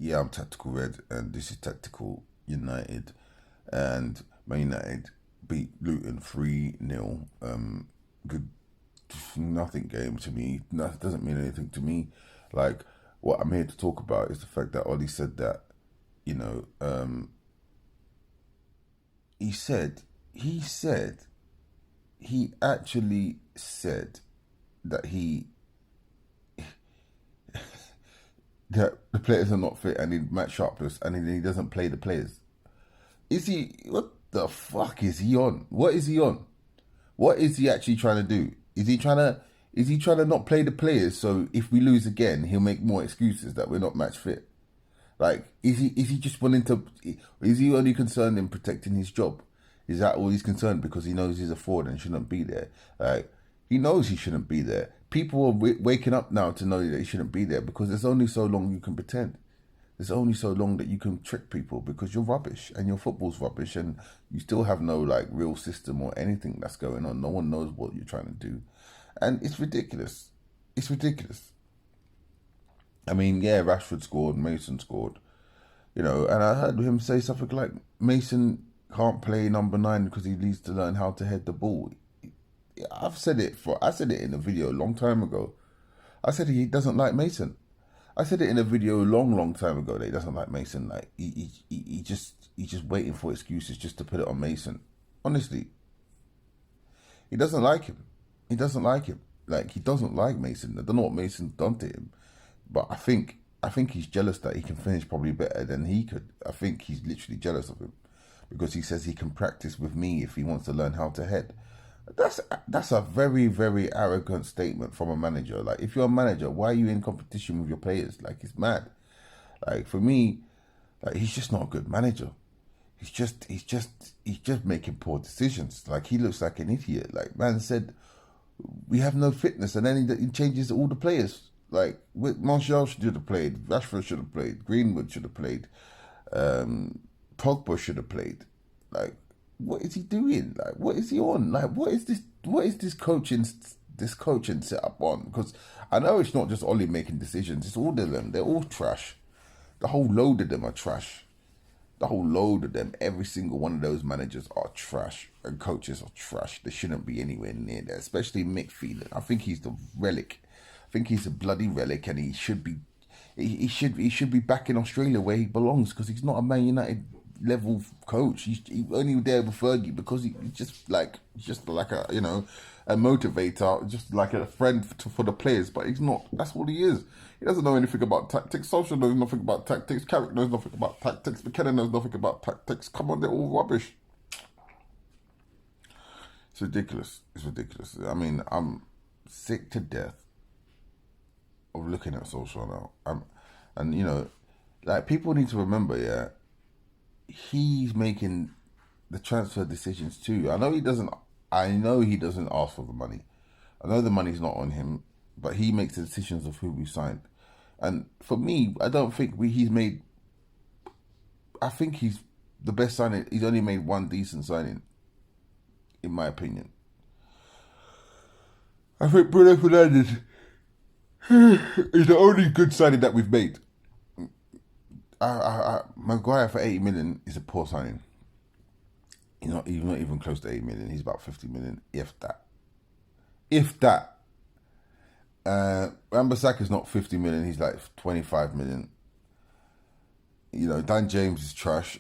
yeah, I'm tactical red, and this is tactical United, and Man United beat Luton 3-0. Good, nothing game to me. That doesn't mean anything to me. Like, what I'm here to talk about is the fact that Ollie said that, you know, he said, he actually said that that the players are not fit and he match sharpless and he doesn't play the players. Is he? What the fuck is he on? What is he on? What is he actually trying to do? Is he trying to? Is he trying to not play the players so if we lose again, he'll make more excuses that we're not match fit? Like, is he? Is he just wanting to? Is he only concerned in protecting his job? Is that all he's concerned because he knows he's a fraud and shouldn't be there? Like, he knows he shouldn't be there. People are waking up now to know that he shouldn't be there because there's only so long you can pretend. There's only so long that you can trick people because you're rubbish and your football's rubbish and you still have no like real system or anything that's going on. No one knows what you're trying to do. And it's ridiculous. It's ridiculous. I mean, yeah, Rashford scored, Mason scored, you know, and I heard him say something like Mason can't play number 9 because he needs to learn how to head the ball. I said it in a video a long time ago. I said he doesn't like Mason. I said it in a video a long time ago that he doesn't like Mason. Like he's just waiting for excuses just to put it on Mason. Honestly, he doesn't like him. He doesn't like him. Like, he doesn't like Mason. I don't know what Mason's done to him, but I think he's jealous that he can finish probably better than he could. I think he's literally jealous of him because he says he can practice with me if he wants to learn how to head. That's a very arrogant statement from a manager. Like, if you're a manager, why are you in competition with your players? Like, it's mad. Like, for me, like, he's just not a good manager. He's just making poor decisions. Like, he looks like an idiot. Like, man said, we have no fitness, and then he changes all the players. Like, Martial should have played, Rashford should have played, Greenwood should have played, Pogba should have played. Like, what is he doing? Like, what is he on? Like, what is this? What is this coaching setup on? Because I know it's not just Ollie making decisions. It's all of them. They're all trash. The whole load of them are trash. The whole load of them. Every single one of those managers are trash, and coaches are trash. They shouldn't be anywhere near there. Especially Mick Phelan. I think he's the relic. I think he's a bloody relic, and he should be. He should be back in Australia where he belongs because he's not a Man United level coach. He only there with Fergie because he's just like a, you know, a motivator, just like a friend for the players. But he's not. That's what he is. He doesn't know anything about tactics. Social knows nothing about tactics. Carrick knows nothing about tactics. McKenna knows nothing about tactics. Come on, they're all rubbish. It's ridiculous. It's ridiculous. I mean, I'm sick to death of looking at social now. And you know, like, people need to remember, yeah, he's making the transfer decisions too. I know he doesn't ask for the money. I know the money's not on him, but he makes the decisions of who we signed. And for me, I don't think he's made. I think he's the best signing. He's only made one decent signing, in my opinion. I think Bruno Fernandes is the only good signing that we've made. Maguire for 80 million is a poor signing. He's not even close to 80 million. He's about 50 million, if that. If that. Wan-Bissaka's not 50 million. He's like 25 million. You know, Dan James is trash.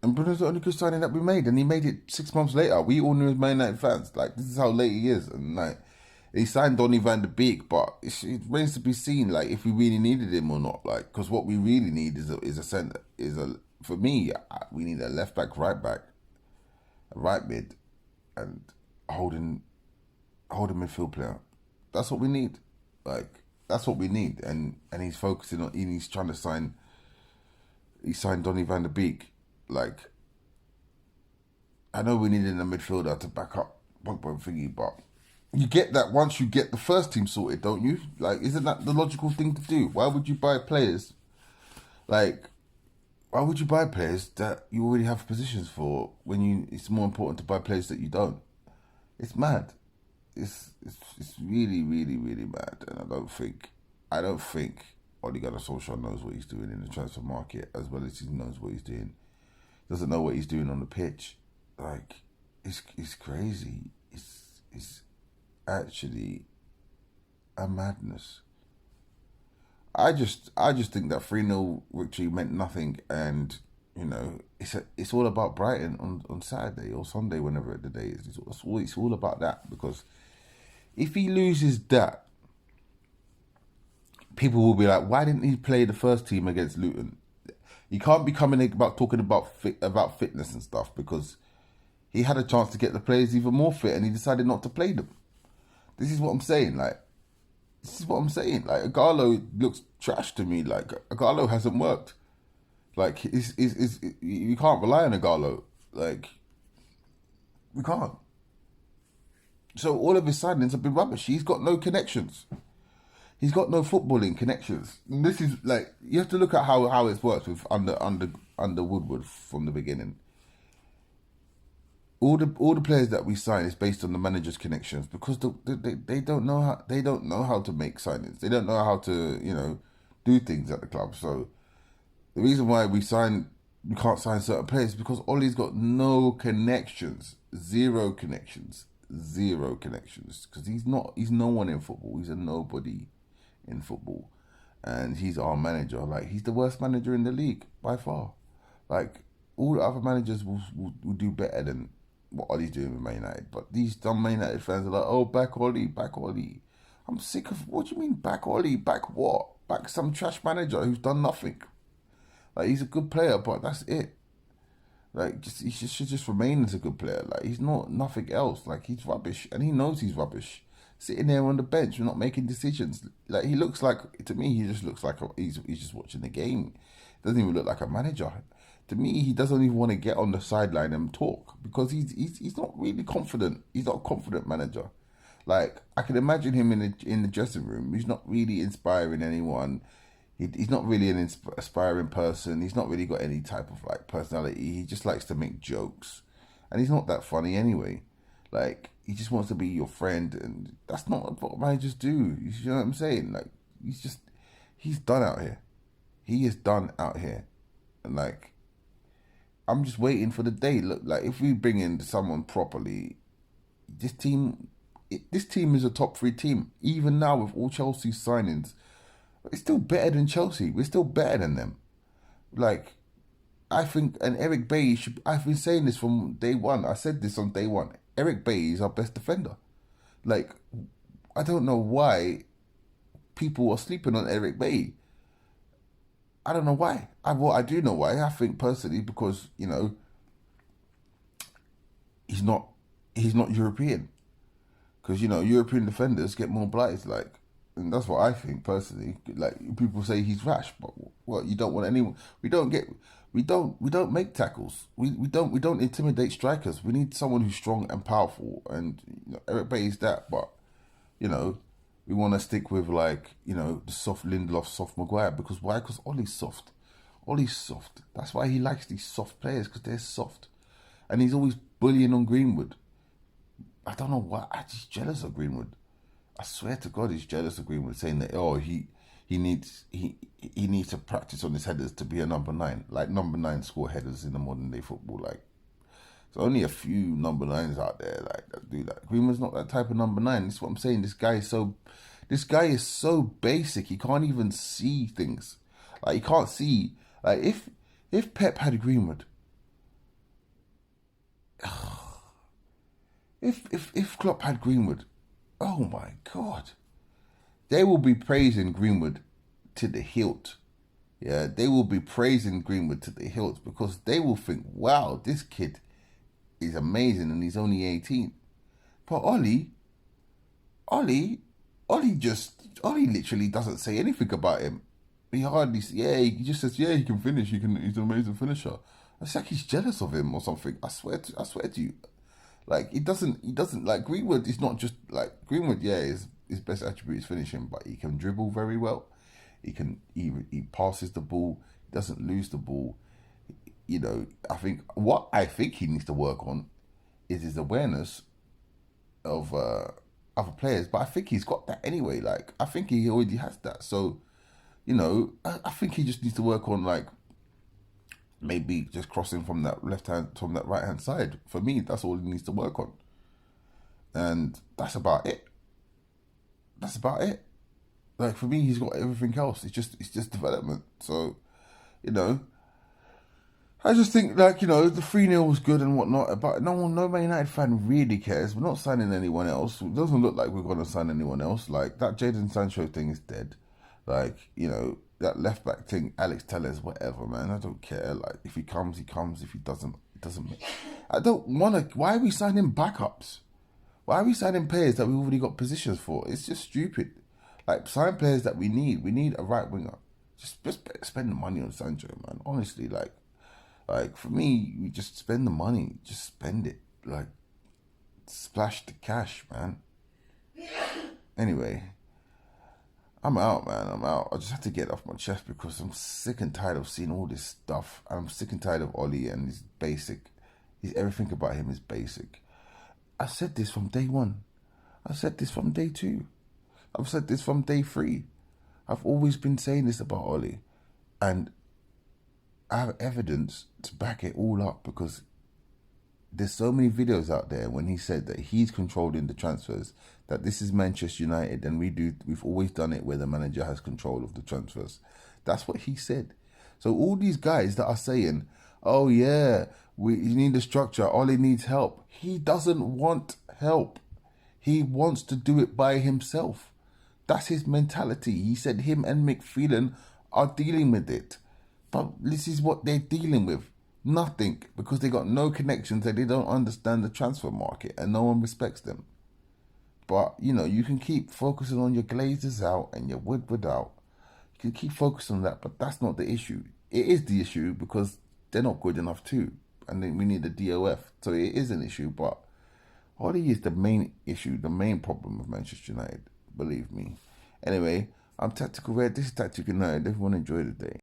And Bruno's the only good signing that we made, and he made it 6 months later. We all knew as Man United fans. Like, this is how late he is, and like, he signed Donny van de Beek, but it remains to be seen, like, if we really needed him or not. Like, because what we really need is a centre. For me, we need a left back, right back, a right mid, and holding midfield player. That's what we need. Like, that's what we need. And he's focusing on. He's trying to sign. He signed Donny van de Beek. Like, I know we needed a midfielder to back up Pogba thingy, but you get that once you get the first team sorted, don't you? Like, isn't that the logical thing to do? Why would you buy players? Like, why would you buy players that you already have positions for when it's more important to buy players that you don't? It's mad. It's really mad, and I don't think Ole Gunnar Solskjaer knows what he's doing in the transfer market as well as he knows what he's doing. Doesn't know what he's doing on the pitch. Like, it's crazy. It's actually a madness. I just think that 3-0 victory meant nothing, and it's all about Brighton on Saturday or Sunday, whenever the day is. It's all about that, because if he loses that, people will be like, why didn't he play the first team against Luton? You can't be coming about talking about fitness and stuff, because he had a chance to get the players even more fit and he decided not to play them. This is what I'm saying. Like, Agallo looks trash to me. Like, Agallo hasn't worked. Like, you can't rely on Agallo. Like, we can't. So all of his signings have been rubbish. He's got no connections. He's got no footballing connections. And this is like, you have to look at how it's worked with under Woodward from the beginning. All the players that we sign is based on the manager's connections, because they don't know how to make signings. They don't know how to do things at the club. So the reason why we can't sign certain players is because Ollie's got no connections, zero connections, because he's no one in football. He's a nobody in football, and he's our manager. Like, he's the worst manager in the league by far. Like, all the other managers will do better than what Ollie's doing with Man United. But these dumb Man United fans are like, oh, back Ollie, back Ollie. I'm sick of, what do you mean back Ollie? Back what? Back some trash manager who's done nothing. Like, he's a good player, but that's it. Like, he should just remain as a good player. Like, he's not nothing else. Like, he's rubbish, and he knows he's rubbish. Sitting there on the bench, we're not making decisions. Like, he looks like, to me, he just looks like he's just watching the game. Doesn't even look like a manager. To me, he doesn't even want to get on the sideline and talk, because he's not really confident. He's not a confident manager. Like, I can imagine him in the dressing room. He's not really inspiring anyone. He's not really an aspiring person. He's not really got any type of like personality. He just likes to make jokes, and he's not that funny anyway. Like, he just wants to be your friend, and that's not what managers do. You know what I'm saying? Like, he's done out here. He is done out here, and like, I'm just waiting for the day. Look, like, if we bring in someone properly, this team is a top 3 team. Even now, with all Chelsea's signings, it's still better than Chelsea. We're still better than them. Like, I think, and Eric Bailly should. I've been saying this from day one. I said this on day one. Eric Bailly is our best defender. Like, I don't know why people are sleeping on Eric Bailly. I don't know why. I do know why. I think personally, because he's not European. Because European defenders get more blights. Like, and that's what I think personally. Like, people say he's rash, but well, you don't want anyone. We don't make tackles. We don't intimidate strikers. We need someone who's strong and powerful. And Eric Bailly's that, but we want to stick with the soft Lindelof, soft Maguire. Because why? Because Ollie's soft. Ollie's soft. That's why he likes these soft players, because they're soft. And he's always bullying on Greenwood. I don't know why. I'm just jealous of Greenwood. I swear to God, he's jealous of Greenwood, saying that he needs to practice on his headers to be a number 9. Like, number 9 score headers in the modern day football. Like, there's only a few number 9s out there that do that. Greenwood's not that type of number 9. This is what I'm saying. This guy is so basic. He can't even see things. Like, he can't see. Like, if Pep had Greenwood, if Klopp had Greenwood, oh my God, they will be praising Greenwood to the hilt. Yeah, they will be praising Greenwood to the hilt, because they will think, wow, this kid is amazing and he's only 18. But Ollie literally doesn't say anything about him. He just says, he can finish. He's an amazing finisher. It's like he's jealous of him or something. I swear to you. Like, he doesn't like, Greenwood is not just like, Greenwood, his best attribute is finishing, but he can dribble very well. He passes the ball, he doesn't lose the ball. I think he needs to work on is his awareness of other players, but I think he's got that anyway. Like, I think he already has that. So, I think he just needs to work on like maybe just crossing from that right hand side. For me, that's all he needs to work on, and that's about it. That's about it. Like for me, he's got everything else. It's just development. So, you know, I just think like the 3-0 was good and whatnot, but no Man United fan really cares. We're not signing anyone else. It doesn't look like we're going to sign anyone else. Like that Jadon Sancho thing is dead. Like that left back thing, Alex Telles, whatever, man. I don't care. Like if he comes, he comes. If he doesn't, it doesn't. I don't want to. Why are we signing backups? Why are we signing players that we already got positions for? It's just stupid. Like sign players that we need. We need a right winger. Just spend the money on Sancho, man. Honestly, like for me, we just spend the money. Just spend it. Like splash the cash, man. Anyway, I'm out, man. I'm out. I just have to get it off my chest because I'm sick and tired of seeing all this stuff. I'm sick and tired of Ollie and his basic. Everything about him is basic. I said this from day one. I said this from day 2. I've said this from day 3. I've always been saying this about Ollie. And I have evidence to back it all up because there's so many videos out there when he said that he's controlling the transfers, that this is Manchester United and we've always done it where the manager has control of the transfers. That's what he said. So all these guys that are saying, oh yeah, you need a structure, Ollie needs help. He doesn't want help. He wants to do it by himself. That's his mentality. He said him and McPherson are dealing with it. But this is what they're dealing with. Nothing. Because they got no connections and they don't understand the transfer market and no one respects them. But, you can keep focusing on your Glazers out and your Woodward out. You can keep focusing on that, but that's not the issue. It is the issue because they're not good enough too. And then we need the DOF. So it is an issue, but Ollie is the main issue, the main problem with Manchester United. Believe me. Anyway, I'm Tactical Red. This is Tactical United. Everyone enjoy the day.